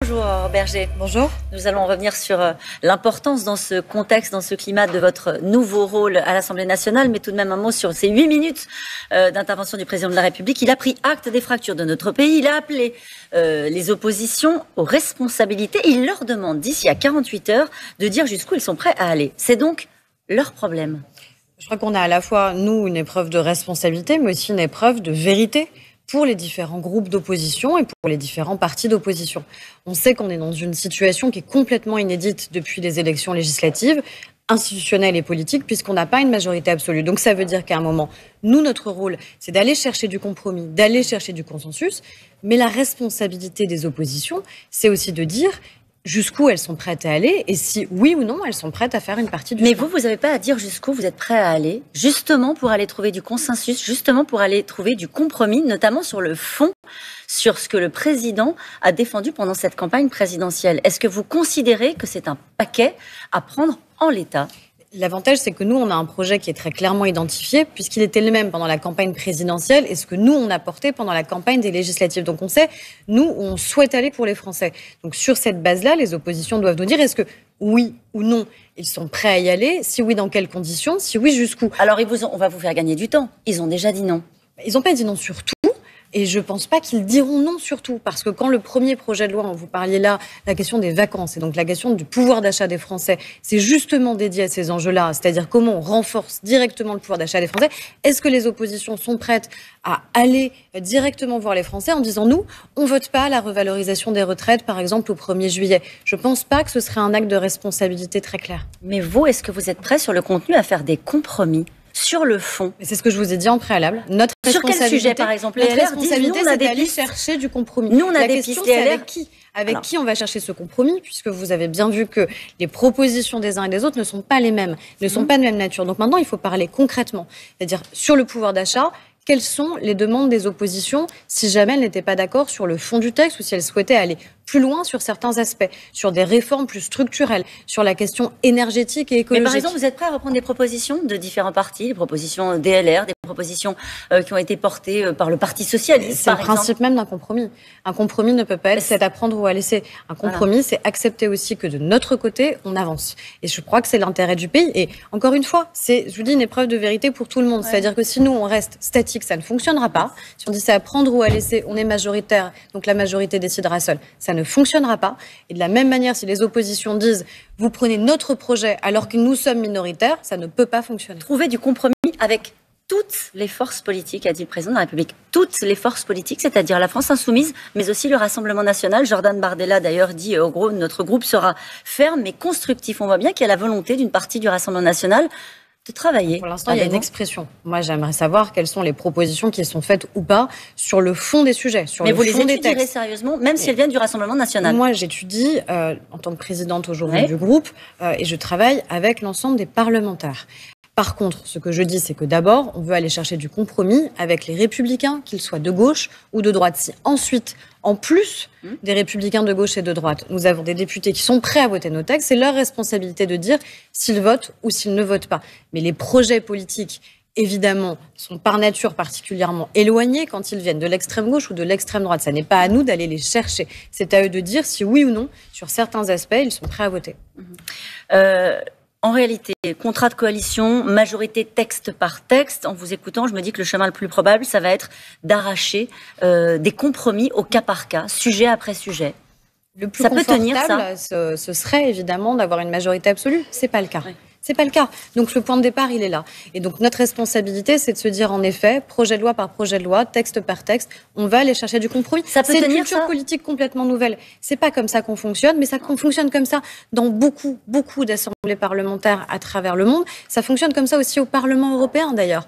Bonjour Berger. Bonjour. Nous allons revenir sur l'importance dans ce contexte, dans ce climat de votre nouveau rôle à l'Assemblée nationale, mais tout de même un mot sur ces 8 minutes d'intervention du président de la République. Il a pris acte des fractures de notre pays, il a appelé les oppositions aux responsabilités. Il leur demande d'ici à 48 heures de dire jusqu'où ils sont prêts à aller. C'est donc leur problème. Je crois qu'on a à la fois, nous, une épreuve de responsabilité, mais aussi une épreuve de vérité pour les différents groupes d'opposition et pour les différents partis d'opposition. On sait qu'on est dans une situation qui est complètement inédite depuis les élections législatives, institutionnelles et politiques, puisqu'on n'a pas une majorité absolue. Donc ça veut dire qu'à un moment, nous, notre rôle, c'est d'aller chercher du compromis, d'aller chercher du consensus, mais la responsabilité des oppositions, c'est aussi de dire jusqu'où elles sont prêtes à aller et si, oui ou non, elles sont prêtes à faire une partie du chemin. Mais vous n'avez pas à dire jusqu'où vous êtes prêts à aller, justement pour aller trouver du consensus, justement pour aller trouver du compromis, notamment sur le fond, sur ce que le président a défendu pendant cette campagne présidentielle. Est-ce que vous considérez que c'est un paquet à prendre en l'état ? L'avantage, c'est que nous, on a un projet qui est très clairement identifié, puisqu'il était le même pendant la campagne présidentielle et ce que nous, on a porté pendant la campagne des législatives. Donc on sait, nous, où on souhaite aller pour les Français. Donc sur cette base-là, les oppositions doivent nous dire, est-ce que oui ou non, ils sont prêts à y aller? Si oui, dans quelles conditions? Si oui, jusqu'où? Alors on va vous faire gagner du temps. Ils ont déjà dit non. Ils n'ont pas dit non sur tout. Et je ne pense pas qu'ils diront non surtout, parce que quand le premier projet de loi, vous parliez là, la question des vacances, et donc la question du pouvoir d'achat des Français, c'est justement dédié à ces enjeux-là, c'est-à-dire comment on renforce directement le pouvoir d'achat des Français. Est-ce que les oppositions sont prêtes à aller directement voir les Français en disant, nous, on ne vote pas la revalorisation des retraites, par exemple, au 1er juillet? Je ne pense pas que ce serait un acte de responsabilité très clair. Mais vous, est-ce que vous êtes prêts sur le contenu à faire des compromis sur le fond? C'est ce que je vous ai dit en préalable. Notre sur quel sujet, par exemple? Notre responsabilité, c'est d'aller chercher du compromis. Nous, on a la des question, pistes. C'est avec qui? Avec qui on va chercher ce compromis, puisque vous avez bien vu que les propositions des uns et des autres ne sont pas les mêmes, ne sont pas de même nature. Donc maintenant, il faut parler concrètement. C'est-à-dire, sur le pouvoir d'achat, quelles sont les demandes des oppositions si jamais elles n'étaient pas d'accord sur le fond du texte ou si elles souhaitaient aller plus loin sur certains aspects, sur des réformes plus structurelles, sur la question énergétique et écologique. Mais par exemple, vous êtes prêts à reprendre des propositions de différents partis, des propositions DLR, des propositions qui ont été portées par le Parti socialiste, c'est le principe même d'un compromis. Un compromis ne peut pas être c'est à prendre ou à laisser. Un compromis, c'est accepter aussi que de notre côté, on avance. Et je crois que c'est l'intérêt du pays. Et encore une fois, c'est, je vous dis, une épreuve de vérité pour tout le monde. C'est-à-dire que si nous, on reste statique, ça ne fonctionnera pas. Si on dit c'est à prendre ou à laisser, on est majoritaire, donc la majorité décidera seule. Ça ne fonctionnera pas. Et de la même manière, si les oppositions disent vous prenez notre projet alors que nous sommes minoritaires, ça ne peut pas fonctionner. Trouver du compromis avec toutes les forces politiques, a dit le président de la République. Toutes les forces politiques, c'est-à-dire la France insoumise, mais aussi le Rassemblement national. Jordan Bardella, d'ailleurs, dit notre groupe sera ferme mais constructif. On voit bien qu'il y a la volonté d'une partie du Rassemblement national de travailler. Pour l'instant, il y a une expression. Moi, j'aimerais savoir quelles sont les propositions qui sont faites ou pas sur le fond des sujets, sur le fond des textes. Mais vous les étudierez sérieusement, même si elles viennent du Rassemblement national? Moi, j'étudie en tant que présidente aujourd'hui du groupe et je travaille avec l'ensemble des parlementaires. Par contre, ce que je dis, c'est que d'abord, on veut aller chercher du compromis avec les Républicains, qu'ils soient de gauche ou de droite. Si ensuite, en plus des Républicains de gauche et de droite, nous avons des députés qui sont prêts à voter nos textes, c'est leur responsabilité de dire s'ils votent ou s'ils ne votent pas. Mais les projets politiques, évidemment, sont par nature particulièrement éloignés quand ils viennent de l'extrême gauche ou de l'extrême droite. Ça n'est pas à nous d'aller les chercher. C'est à eux de dire si oui ou non, sur certains aspects, ils sont prêts à voter. En réalité, contrat de coalition, majorité texte par texte, en vous écoutant, je me dis que le chemin le plus probable, ça va être d'arracher des compromis au cas par cas, sujet après sujet. Le plus confortable, ce serait évidemment d'avoir une majorité absolue. C'est pas le cas. C'est pas le cas. Donc le point de départ, il est là. Et donc notre responsabilité, c'est de se dire en effet, projet de loi par projet de loi, texte par texte, on va aller chercher du compromis. C'est une culture politique complètement nouvelle. C'est pas comme ça qu'on fonctionne, mais ça fonctionne comme ça dans beaucoup d'assemblées parlementaires à travers le monde. Ça fonctionne comme ça aussi au Parlement européen d'ailleurs.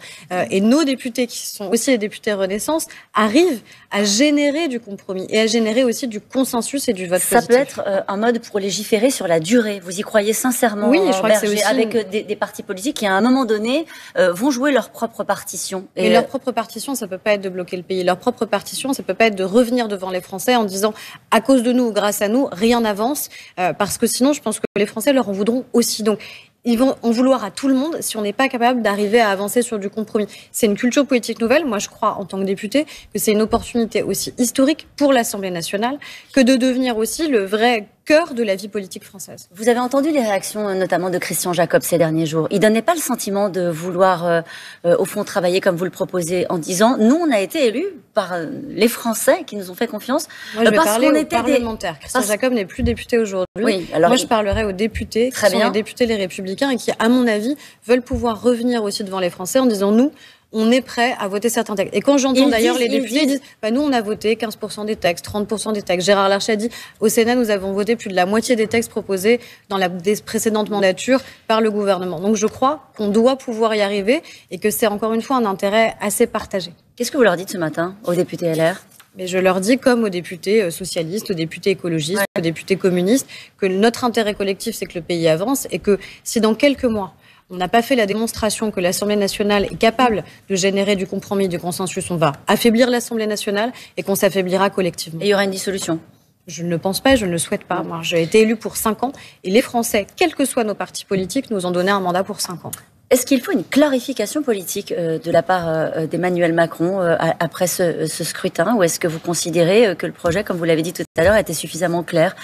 Et nos députés, qui sont aussi les députés Renaissance, arrivent à générer du compromis et à générer aussi du consensus et du vote positif. Ça peut être un mode pour légiférer sur la durée. Vous y croyez sincèrement? Oui, je crois que c'est aussi avec des partis politiques qui, à un moment donné, vont jouer leur propre partition. Et leur propre partition, ça ne peut pas être de bloquer le pays. Leur propre partition, ça ne peut pas être de revenir devant les Français en disant « à cause de nous ou grâce à nous, rien n'avance », parce que sinon, je pense que les Français leur en voudront aussi. Donc, ils vont en vouloir à tout le monde si on n'est pas capable d'arriver à avancer sur du compromis. C'est une culture politique nouvelle. Moi, je crois, en tant que députée, que c'est une opportunité aussi historique pour l'Assemblée nationale que de devenir aussi le vrai cœur de la vie politique française. Vous avez entendu les réactions, notamment de Christian Jacob ces derniers jours. Il ne donnait pas le sentiment de vouloir, au fond, travailler comme vous le proposez, en disant « Nous, on a été élus par les Français qui nous ont fait confiance. » Moi, je vais parler aux parlementaires. Christian Jacob n'est plus député aujourd'hui. Oui, alors moi, je parlerai aux députés, qui sont les députés Les Républicains, et qui, à mon avis, veulent pouvoir revenir aussi devant les Français en disant « Nous, on est prêt à voter certains textes. » Et quand j'entends d'ailleurs les députés disent nous, on a voté 15% des textes, 30% des textes. Gérard Larcher a dit au Sénat, nous avons voté plus de la moitié des textes proposés dans des précédentes mandatures par le gouvernement. Donc je crois qu'on doit pouvoir y arriver et que c'est encore une fois un intérêt assez partagé. Qu'est-ce que vous leur dites ce matin aux députés LR ? Mais je leur dis, comme aux députés socialistes, aux députés écologistes, aux députés communistes, que notre intérêt collectif, c'est que le pays avance et que si dans quelques mois, on n'a pas fait la démonstration que l'Assemblée nationale est capable de générer du compromis, du consensus, on va affaiblir l'Assemblée nationale et qu'on s'affaiblira collectivement. Et il y aura une dissolution ? Je ne le pense pas et je ne le souhaite pas. Moi, j'ai été élue pour 5 ans et les Français, quels que soient nos partis politiques, nous ont donné un mandat pour 5 ans. Est-ce qu'il faut une clarification politique de la part d'Emmanuel Macron après ce scrutin, ou est-ce que vous considérez que le projet, comme vous l'avez dit tout à l'heure, était suffisamment clair ?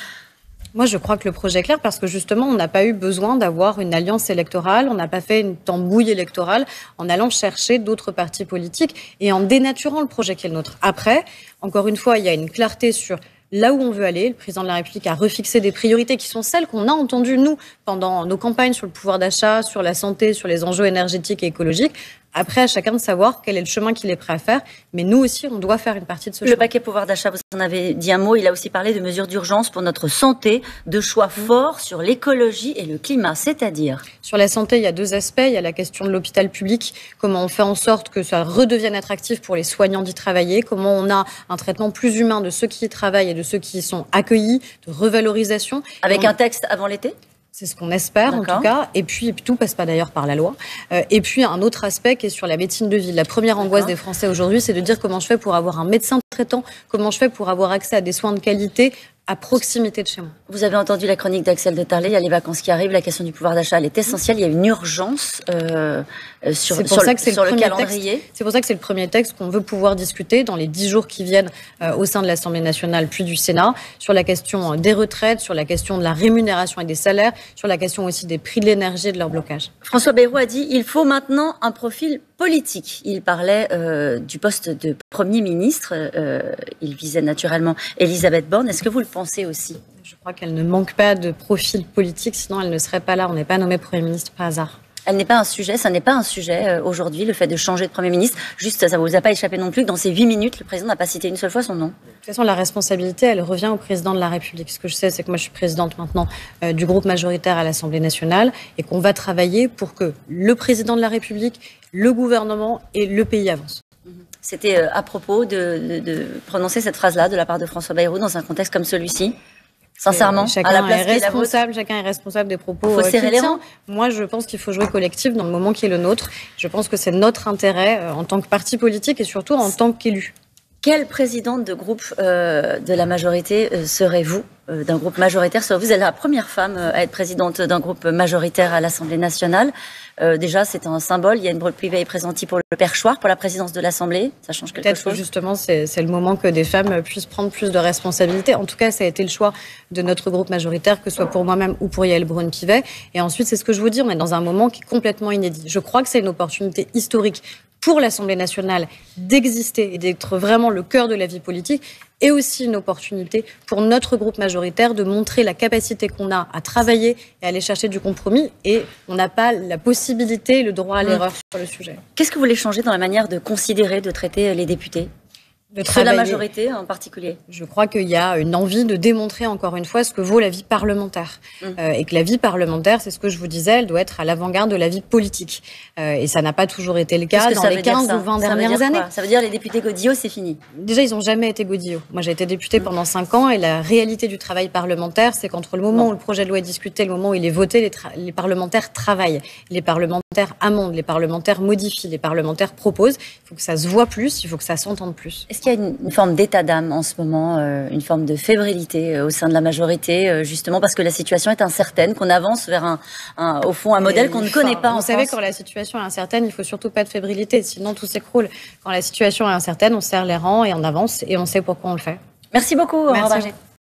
Moi, je crois que le projet est clair parce que justement, on n'a pas eu besoin d'avoir une alliance électorale, on n'a pas fait une tambouille électorale en allant chercher d'autres partis politiques et en dénaturant le projet qui est le nôtre. Après, encore une fois, il y a une clarté sur là où on veut aller. Le président de la République a refixé des priorités qui sont celles qu'on a entendues, nous, pendant nos campagnes sur le pouvoir d'achat, sur la santé, sur les enjeux énergétiques et écologiques. Après, à chacun de savoir quel est le chemin qu'il est prêt à faire. Mais nous aussi, on doit faire une partie de ce chemin. Le paquet pouvoir d'achat, vous en avez dit un mot. Il a aussi parlé de mesures d'urgence pour notre santé, de choix forts sur l'écologie et le climat, c'est-à-dire... Sur la santé, il y a 2 aspects. Il y a la question de l'hôpital public. Comment on fait en sorte que ça redevienne attractif pour les soignants d'y travailler. Comment on a un traitement plus humain de ceux qui y travaillent et de ceux qui y sont accueillis, de revalorisation. Avec un texte avant l'été ? C'est ce qu'on espère, en tout cas. Et puis, tout passe pas d'ailleurs par la loi. Et puis, un autre aspect qui est sur la médecine de ville. La première angoisse des Français aujourd'hui, c'est de dire comment je fais pour avoir un médecin traitant, comment je fais pour avoir accès à des soins de qualité à proximité de chez moi. Vous avez entendu la chronique d'Axel de Tarlé, il y a les vacances qui arrivent, la question du pouvoir d'achat, elle est essentielle, il y a une urgence sur le calendrier. C'est pour ça que c'est le premier texte qu'on veut pouvoir discuter dans les 10 jours qui viennent au sein de l'Assemblée nationale puis du Sénat, sur la question des retraites, sur la question de la rémunération et des salaires, sur la question aussi des prix de l'énergie et de leur blocage. François Bayrou a dit il faut maintenant un profil politique. Il parlait du poste de Premier ministre, il visait naturellement Elisabeth Borne. Est-ce que vous le pensez aussi ? Je crois qu'elle ne manque pas de profil politique, sinon elle ne serait pas là. On n'est pas nommé Premier ministre par hasard. Elle n'est pas un sujet, ça n'est pas un sujet aujourd'hui, le fait de changer de Premier ministre. Juste, ça ne vous a pas échappé non plus que dans ces 8 minutes, le président n'a pas cité une seule fois son nom. De toute façon, la responsabilité, elle revient au président de la République. Ce que je sais, c'est que moi, je suis présidente maintenant du groupe majoritaire à l'Assemblée nationale et qu'on va travailler pour que le président de la République, le gouvernement et le pays avancent. C'était à propos de prononcer cette phrase-là de la part de François Bayrou dans un contexte comme celui-ci. Sincèrement, chacun est responsable des propos qu'il tient. Moi, je pense qu'il faut jouer collectif dans le moment qui est le nôtre. Je pense que c'est notre intérêt en tant que parti politique et surtout en tant qu'élu. Quelle présidente de groupe de la majorité serez-vous, d'un groupe majoritaire serez-vous ? Vous êtes la première femme à être présidente d'un groupe majoritaire à l'Assemblée nationale. Déjà, c'est un symbole. Il y a une brode privée pressentie pour le perchoir, pour la présidence de l'Assemblée. Ça change quelque chose. Peut-être que justement, c'est le moment que des femmes puissent prendre plus de responsabilités. En tout cas, ça a été le choix de notre groupe majoritaire, que ce soit pour moi-même ou pour Yaël Braun-Pivet. Et ensuite, c'est ce que je vous dis, on est dans un moment qui est complètement inédit. Je crois que c'est une opportunité historique pour l'Assemblée nationale d'exister et d'être vraiment le cœur de la vie politique, et aussi une opportunité pour notre groupe majoritaire de montrer la capacité qu'on a à travailler et à aller chercher du compromis, et on n'a pas la possibilité, le droit à l'erreur sur le sujet. Qu'est-ce que vous voulez changer dans la manière de considérer, de traiter les députés ? De la majorité en particulier. Je crois qu'il y a une envie de démontrer encore une fois ce que vaut la vie parlementaire. Et que la vie parlementaire, c'est ce que je vous disais, elle doit être à l'avant-garde de la vie politique. Et ça n'a pas toujours été le cas dans les 15 ou 20 dernières années. Ça veut dire les députés godillots, c'est fini. Déjà, ils n'ont jamais été godillots. Moi, j'ai été députée pendant 5 ans et la réalité du travail parlementaire, c'est qu'entre le moment où le projet de loi est discuté et le moment où il est voté, les parlementaires travaillent. Les parlementaires amendent, les parlementaires modifient, les parlementaires proposent. Il faut que ça se voit plus, il faut que ça s'entende plus. Est-ce qu'il y a une forme d'état d'âme en ce moment, une forme de fébrilité au sein de la majorité, justement parce que la situation est incertaine, qu'on avance vers au fond un modèle qu'on ne connaît pas en France? Vous savez, quand la situation est incertaine, il ne faut surtout pas de fébrilité, sinon tout s'écroule. Quand la situation est incertaine, on serre les rangs et on avance et on sait pourquoi on le fait. Merci beaucoup, Aurore Bergé.